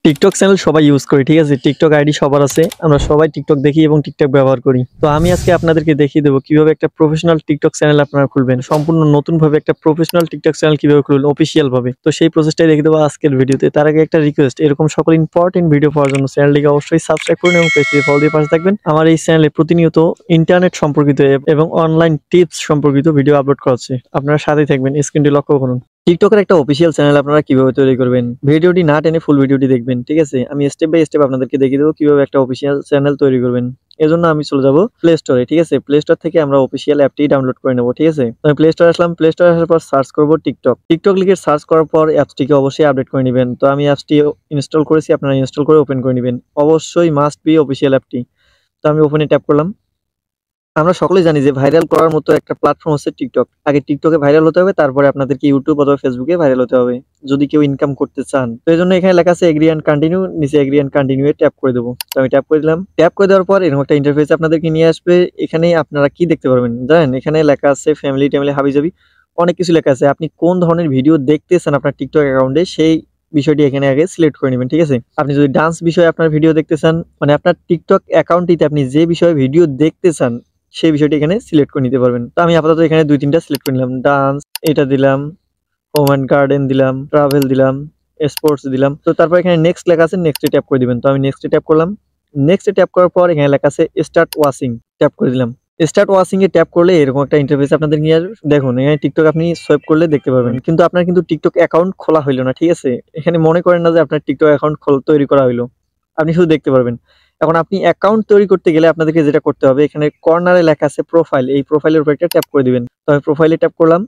TikTok channel সবাই use করি, ঠিক আছে? টিকটক আইডি সবার আছে। আমরা সবাই টিকটক দেখি এবং টিকটক ব্যবহার করি। তো আমি আজকে আপনাদেরকে দেখিয়ে দেবো কিভাবে একটা প্রফেশনাল টিকটক চ্যানেল আপনারা খুলবেন। সম্পূর্ণ নতুন ভাবে একটা প্রফেশনাল টিকটক চ্যানেল কিভাবে খুলবেন অফিসিয়াল ভাবে। তো সেই প্রসেসটাই দেখিয়ে দেবো আজকের ভিডিওতে। তার আগে একটা রিকোয়েস্ট, এরকম সকল ইম্পর্টেন্ট ভিডিও পাওয়ার জন্য চ্যানেলটিকে অবশ্যই সাবস্ক্রাইব করুন এবং পেজটিকে ফলো দিয়ে পাশে থাকবেন। আমার এই চ্যানেলে প্রতিনিয়ত ইন্টারনেট সম্পর্কিত এবং অনলাইন টিপস সম্পর্কিত ভিডিও আপলোড করা হচ্ছে। আপনারা সাথেই থাকবেন, স্ক্রিনটি লক্ষ্য করুন। টিকটকের একটা অফিসিয়াল চ্যানেল আপনারা কিভাবে তৈরি করবেন, ভিডিওটি না টেনে ফুল ভিডিওটি দেখবেন, ঠিক আছে? আমি স্টেপ বাই স্টেপ আপনাদেরকে দেখিয়ে দেবো কিভাবে একটা অফিসিয়াল চ্যানেল তৈরি করবেন। এজন্য আমি চলে যাব প্লে স্টোরে, ঠিক আছে? প্লে স্টোর থেকে আমরা অফিসিয়াল অ্যাপটি ডাউনলোড করে নেব, ঠিক আছে? তো আমি প্লে স্টোরে আসলাম। প্লে স্টোরে আসার পর সার্চ করব টিকটক। টিকটক লিখে সার্চ করার পর অ্যাপসটিকে অবশ্যই আপডেট করে নেবেন। তো আমি অ্যাপসটি ইনস্টল করেছি, আপনারা ইনস্টল করে ওপেন করে নেবেন। অবশ্যই মাস্ট বি অফিসিয়াল অ্যাপটি। তো আমি ওপেনে ট্যাপ করলাম। আমরা সকলেই জানি যে ভাইরাল করার মতো একটা প্ল্যাটফর্ম হচ্ছে টিকটক। আগে টিকটকে ভাইরাল হতে হবে, তারপরে আপনাদেরকে ইউটিউব অথবা ফেসবুকে ভাইরাল হতে হবে যদি কেউ ইনকাম করতে চান। তো এই জন্য এখানে লেখা আছে এগ্রি অ্যান্ড কন্টিনিউ, নিচে agri and continue A tap করে দেবো। তো আমি ট্যাপ করে দিলাম। ট্যাপ করে দেওয়ার পর এরকম একটা ইন্টারফেস আপনাদেরকে নিয়ে আসবে। এখানে আপনারা কি দেখতে পারবেন জানেন? এখানে লেখা আছে ফ্যামিলি ট্যামিলি হাবিজাবি, অনেক কিছু লেখা আছে। আপনি কোন ধরনের ভিডিও দেখতেছেন আপনার টিকটক অ্যাকাউন্টে সেই বিষয়টি এখানে আগে সিলেক্ট করে নেবেন, ঠিক আছে? আপনি যদি ডান্স বিষয়ে আপনার ভিডিও দেখতে চান, মানে আপনার টিকটক অ্যাকাউন্টটিতে আপনি যে বিষয়ে ভিডিও দেখতে চান সেই বিষয়টি এখানে সিলেক্ট করে নিতে পারবেন। তো আমি আপাতত এখানে ২-৩টা সিলেক্ট করে নিলাম। ডান্স এটা দিলাম, হোম অ্যান্ড গার্ডেন দিলাম, ট্রাভেল দিলাম, স্পোর্টস দিলাম। তো তারপর এখানে নেক্সট লেখা আছে, নেক্সট এ ট্যাপ করে দিবেন। তো আমি নেক্সট এ ট্যাপ করলাম। নেক্সট এ ট্যাপ করার পর এখানে লেখা আছে স্টার্ট ওয়াচিং, ট্যাপ করে দিলাম। স্টার্ট ওয়াচিং এ ট্যাপ করলে এরকম একটা ইন্টারফেস আপনাদের নিয়ে আসবে। দেখুন এখানে টিকটক আপনি সোয়াইপ করলে দেখতে পারবেন। কিন্তু আপনার কিন্তু টিকটক অ্যাকাউন্ট খোলা হইলো না, ঠিক আছে? এখানে মনে করেন না যে আপনার টিকটক অ্যাকাউন্ট তৈরি করা হইলো। আপনি শুধু দেখতে পারবেন। এখন আপনি অ্যাকাউন্ট তৈরি করতে গেলে আপনাদেরকে যেটা করতে হবে, এখানে কর্নারে লেখা আছে প্রোফাইল, এই প্রোফাইলের উপর একটা ট্যাপ করে দিবেন। তো আমি প্রোফাইলে ট্যাপ করলাম।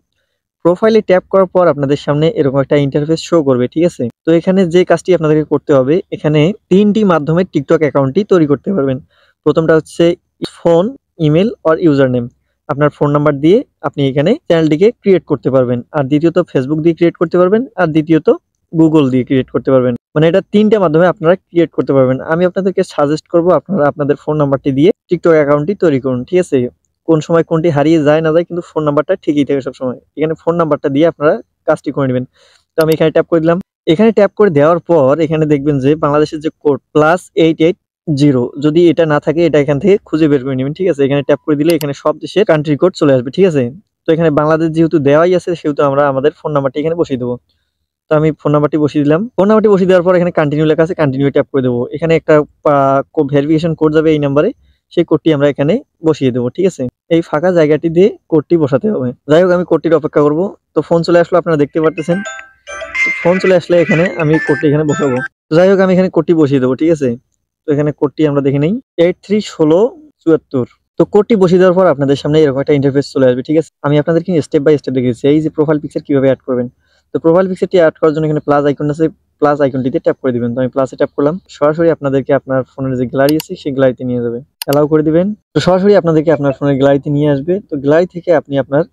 প্রোফাইলে ট্যাপ করার পর আপনাদের সামনে এরকম একটা ইন্টারফেস শো করবে, ঠিক আছে? তো এখানে যে কাজটি আপনাদেরকে করতে হবে, এখানে ৩টি মাধ্যমে টিকটক অ্যাকাউন্টটি তৈরি করতে পারবেন। প্রথমটা হচ্ছে phone, email or user name. আপনার ফোন নাম্বার দিয়ে আপনি এখানে চ্যানেলটিকে ক্রিয়েট করতে পারবেন। আর দ্বিতীয়ত ফেসবুক দিয়ে ক্রিয়েট করতে পারবেন। আর দ্বিতীয়ত গুগল দিয়ে ক্রিয়েট করতে পারবেন। মানে এটা ৩টা মাধ্যমে আপনারা ক্রিয়েট করতে পারবেন। আমি আপনাদেরকে সাজেস্ট করব আপনারা আপনাদের ফোন নাম্বারটি দিয়ে টিকটক অ্যাকাউন্টটি তৈরি করুন, ঠিক আছে? কোন সময় কোনটি হারিয়ে যায় না যায়, কিন্তু ফোন নাম্বারটা ঠিকই থাকে সবসময়। এখানে ফোন নাম্বারটা দিয়ে আপনারা কাজটি করে নেবেন। তো আমি এখানে ট্যাপ করে দিলাম। এখানে ট্যাপ করে দেওয়ার পর এখানে দেখবেন যে বাংলাদেশের যে কোড +880, যদি এটা না থাকে এটা এখান থেকে খুঁজে বের করে নেবেন, ঠিক আছে? এখানে ট্যাপ করে দিলে এখানে সব দেশের কান্ট্রি কোড চলে আসবে, ঠিক আছে? তো এখানে বাংলাদেশ যেহেতু দেওয়াই আছে সেহেতু আমরা আমাদের ফোন নাম্বারটি এখানে বসিয়ে দেবো। তো আমি ফোন নাম্বারটি বসিয়ে দিলাম। ফোন নাম্বারটি বসিয়ে দেওয়ার পর এখানে কন্টিনিউ লেখা আছে, কন্টিনিউ ট্যাপ করে দেবো। এখানে একটা ভেরিফিকেশন কোড যাবে এই নাম্বারে, সেই কোডটি আমরা এখানে বসিয়ে দেবো, ঠিক আছে? এই ফাঁকা জায়গাটি দিয়ে কোডটি বসাতে হবে। যাই হোক আমি কোডটির অপেক্ষা করব। তো ফোন চলে আসলো, আপনারা দেখতে পারতেছেন। তো ফোন চলে আসলে এখানে আমি কোডটি এখানে বসাবো। তো যাই হোক আমি এখানে কোডটি বসিয়ে দেবো, ঠিক আছে? তো এখানে কোডটি আমরা দেখে নেই, 831674। তো কোডটি বসিয়ে দেওয়ার পর আপনাদের সামনে এরকম একটা ইন্টারফেস চলে আসবে, ঠিক আছে? আমি আপনাদেরকে স্টেপ বাই স্টেপ দেখিয়েছি। এই যে প্রোফাইল পিকচার কিভাবে অ্যাড করবেন। তো প্রোফাইল পিকচারটি অ্যাড করার জন্য এখানে প্লাস আইকন আছে, প্লাস আইকনটিতে ট্যাপ করে দিবেন। তো আমি প্লাসে ট্যাপ করলাম। সরাসরি আপনাদেরকে আপনার ফোনের যে গ্যালারি আছে সেই গ্যালারিতে নিয়ে যাবে। অ্যালাউ করে দিবেন। তো সরাসরি আপনাদেরকে আপনার ফোনের গ্যালারিতে নিয়ে আসবে। তো গ্যালারি থেকে আপনি আপনার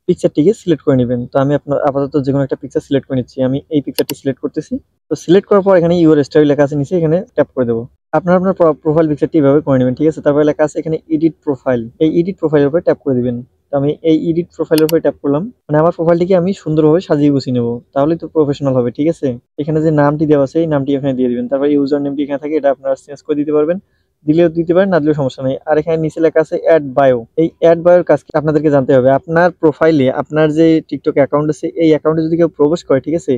পিকচারটিকে সিলেক্ট করে নেবেন। তো আমি আপনার আপাতত যেকোনো একটা পিকচার সিলেক্ট করে নিচ্ছি। আমি এই পিকচারটি সিলেক্ট করতেছি। তো সিলেক্ট করার পর এখানে ইউর স্টাইল লেখা আছে নিচে, এখানে ট্যাপ করে দেবো। আপনার আপনার প্রোফাইল পিকচারটি এভাবে করে নেবেন, ঠিক আছে? তারপরে লেখা আছে এখানে এডিট প্রোফাইল, এই এডিট প্রোফাইলের উপরে ট্যাপ করে দিবেন। তো আমি এই এডিট প্রোফাইলের উপরে ট্যাপ করলাম। মানে আমার প্রোফাইলটিকে আমি সুন্দরভাবে সাজিয়ে গুছিয়ে নেবো, তাহলেই তো প্রফেশনাল হবে, ঠিক আছে? এখানে যে নামটি দেওয়া আছে এই নামটি এখানে দিয়ে দিবেন। তারপর ইউজার নেমটি এখানে থাকে, এটা আপনারা চেঞ্জ করে দিতে পারবেন। দিলেও দিতে পারেন, না দিলেও সমস্যা নেই। আর এখানে নিচে লেখা আছে অ্যাড বায়ো। এই অ্যাড বায়োর কাজ কি আপনাদেরকে জানতে হবে। আপনার প্রোফাইলে আপনার যে টিকটক অ্যাকাউন্ট আছে এই অ্যাকাউন্টে যদি কেউ প্রবেশ করে, ঠিক আছে?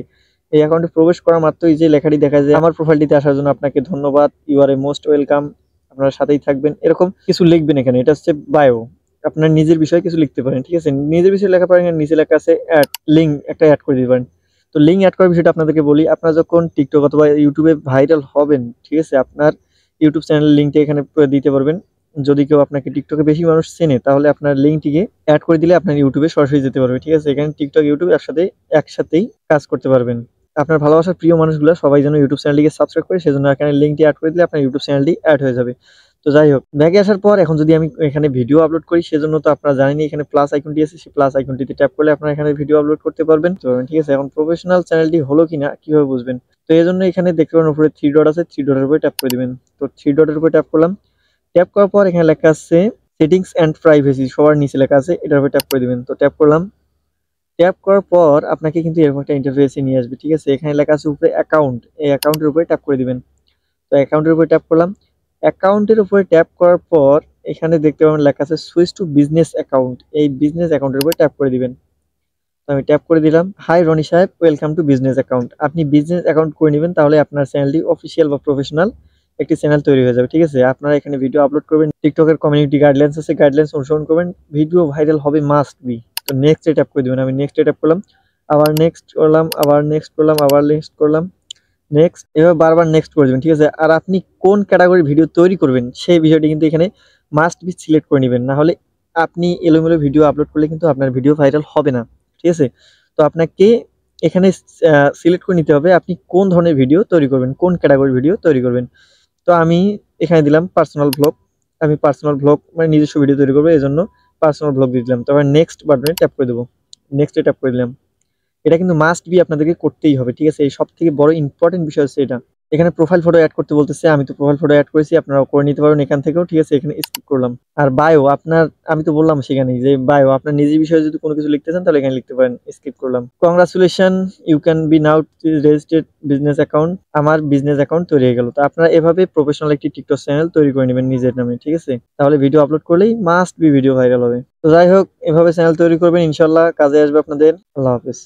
এই অ্যাকাউন্টে প্রবেশ করা মাত্রই যে লেখাটি দেখা যায়, আমার প্রোফাইলটিতে আসার জন্য আপনাকে ধন্যবাদ, you are a most welcome, আপনারা সাথেই থাকবেন, এরকম কিছু লিখবেন এখানে। এটা হচ্ছে বায়ো। আপনার নিজের বিষয়ে কিছু লিখতে পারেন, ঠিক আছে? নিজের বিষয়ে লেখা পারেন, এখানে নিচে লেখা আছে অ্যাড, লিঙ্ক একটা অ্যাড করে দিতে পারেন। তো লিঙ্ক অ্যাড করার বিষয়টা আপনাদেরকে বলি। আপনারা যখন টিকটক অথবা ইউটিউবে ভাইরাল হবেন, ঠিক আছে? আপনার ইউটিউব চ্যানেলের লিঙ্কটা এখানে দিতে পারবেন। যদি কেউ আপনাকে টিকটকে বেশি মানুষ চেনে তাহলে আপনার লিঙ্কটিকে অ্যাড করে দিলে আপনার ইউটিউবে সরাসরি যেতে পারবে, ঠিক আছে? এখানে টিকটক ইউটিউব একসাথেই কাজ করতে পারবেন। আপনার ভালোবাসার প্রিয় মানুষগুলো সবাই যেন ইউটিউব চ্যানেলটিকে সাবস্ক্রাইব করে, সেজন্য এখানে লিঙ্কটি অ্যাড করে দিলে আপনার ইউটিউব চ্যানেলটি অ্যাড হয়ে যাবে। তো যাই হোক, ব্যাকে আসার পর এখন যদি আমি এখানে ভিডিও আপলোড করি, সেজন্য তো আপনারা জানেনই এখানে প্লাস আইকনটি আছে, সেই প্লাস আইকনটিতে ট্যাপ করলে আপনারা এখানে ভিডিও আপলোড করতে পারবেন, ঠিক আছে? এখন প্রফেশনাল চ্যানেলটি হলো কিনা কিভাবে বুঝবেন? তো এজন্য এখানে দেখতে পারেন উপরে 3 ডট আছে, 3 ডটের উপরে ট্যাপ করে দিবেন। তো 3 ডটের উপরে ট্যাপ করলাম। ট্যাপ করার পর এখানে লেখা আছে সেটিংস এন্ড প্রাইভেসি, সবার নিচে লেখা আছে, এটার উপরে ট্যাপ করে দিবেন। তো ট্যাপ করলাম। ট্যাপ করার পর আপনাকে কিন্তু এরকম একটা ইন্টারফেসে নিয়ে আসবে, ঠিক আছে। এখানে লেখা আছে উপরে অ্যাকাউন্ট, এই অ্যাকাউন্টের উপরে ট্যাপ করে দিবেন। তো অ্যাকাউন্টের উপরে ট্যাপ করলাম। অ্যাকাউন্টের উপরে ট্যাপ করার পর এখানে দেখতে পাবেন লেখা আছে সুইচ টু বিজনেস অ্যাকাউন্ট, এই বিজনেস অ্যাকাউন্টের উপরে ট্যাপ করে দিবেন। তো আমি ট্যাপ করে দিলাম। হাই রনি সাহেব, ওয়েলকাম টু বিজনেস অ্যাকাউন্ট। আপনি বিজনেস অ্যাকাউন্ট করে নেবেন, তাহলে আপনার চ্যানেলটি অফিসিয়াল বা প্রফেশনাল একটি চ্যানেল তৈরি হয়ে যাবে, ঠিক আছে। আপনারা এখানে ভিডিও আপলোড করবেন, টিকটকের কমিউনিটি গাইডলাইন্স আছে, গাইডলাইন্স অনুসরণ করবেন, ভিডিও ভাইরাল হবে মাস্ট বি। তো নেক্সট ট্যাপ করে দিবেন। আমি নেক্সট ট্যাপ করলাম, আবার নেক্সট করলাম, আবার নেক্সট করলাম, আবার নেক্সট করলাম, নেক্সট, এভাবে বারবার নেক্সট করে দিবেন, ঠিক আছে। আর আপনি কোন ক্যাটাগরি ভিডিও তৈরি করবেন সেই বিষয়টি কিন্তু এখানে মাস্ট বি সিলেক্ট করে নেবেন, না হলে আপনি এলোমেলো ভিডিও আপলোড করলে কিন্তু আপনার ভিডিও ভাইরাল হবে না, ঠিক আছে। তো আপনাকে এখানে সিলেক্ট করে নিতে হবে আপনি কোন ধরনের ভিডিও তৈরি করবেন, কোন ক্যাটাগরি ভিডিও তৈরি করবেন। তো আমি এখানে দিলাম পার্সোনাল ব্লগ। আমি পার্সোনাল ব্লগ মানে নিজস্ব ভিডিও তৈরি করবো, এই জন্য পার্সোনাল ব্লগ দিয়ে দিলাম। তারপর নেক্সট বাটনে ট্যাপ করে দেবো, নেক্সটে ট্যাপ করে দিলাম। এটা কিন্তু মাস্ট বি আপনাদেরকে করতেই হবে, ঠিক আছে। এই সব থেকে বড় ইম্পর্টেন্ট বিষয় হচ্ছে এটা। এখানে প্রোফাইল ফটো অ্যাড করতে বলতেছে, আমি তো প্রোফাইল ফটো অ্যাড করেছি, আপনারাও করে নিতে পারবেন এখান থেকেও, ঠিক আছে। এখানে স্কিপ করলাম। আর বায়ো আপনার, আমি তো বললাম সেখানে যে বায়ো আপনার নিজের বিষয়ে যদি কোনো কিছু লিখতে চান তাহলে এখানে লিখতে পারেন, স্কিপ করলাম। Congratulation, you can be now registered business account. আমার বিজনেস অ্যাকাউন্ট তৈরি হয়ে গেল। তো আপনারা এভাবে প্রফেশনাল একটি টিকটক চ্যানেল তৈরি করে নেবেন নিজের নামে, ঠিক আছে। তাহলে ভিডিও আপলোড করলেই মাস্ট বি ভিডিও ভাইরাল হবে। তো যাই হোক, এভাবে চ্যানেল তৈরি করবেন, ইনশাল্লাহ কাজে আসবে আপনাদের। আল্লাহ হাফেজ।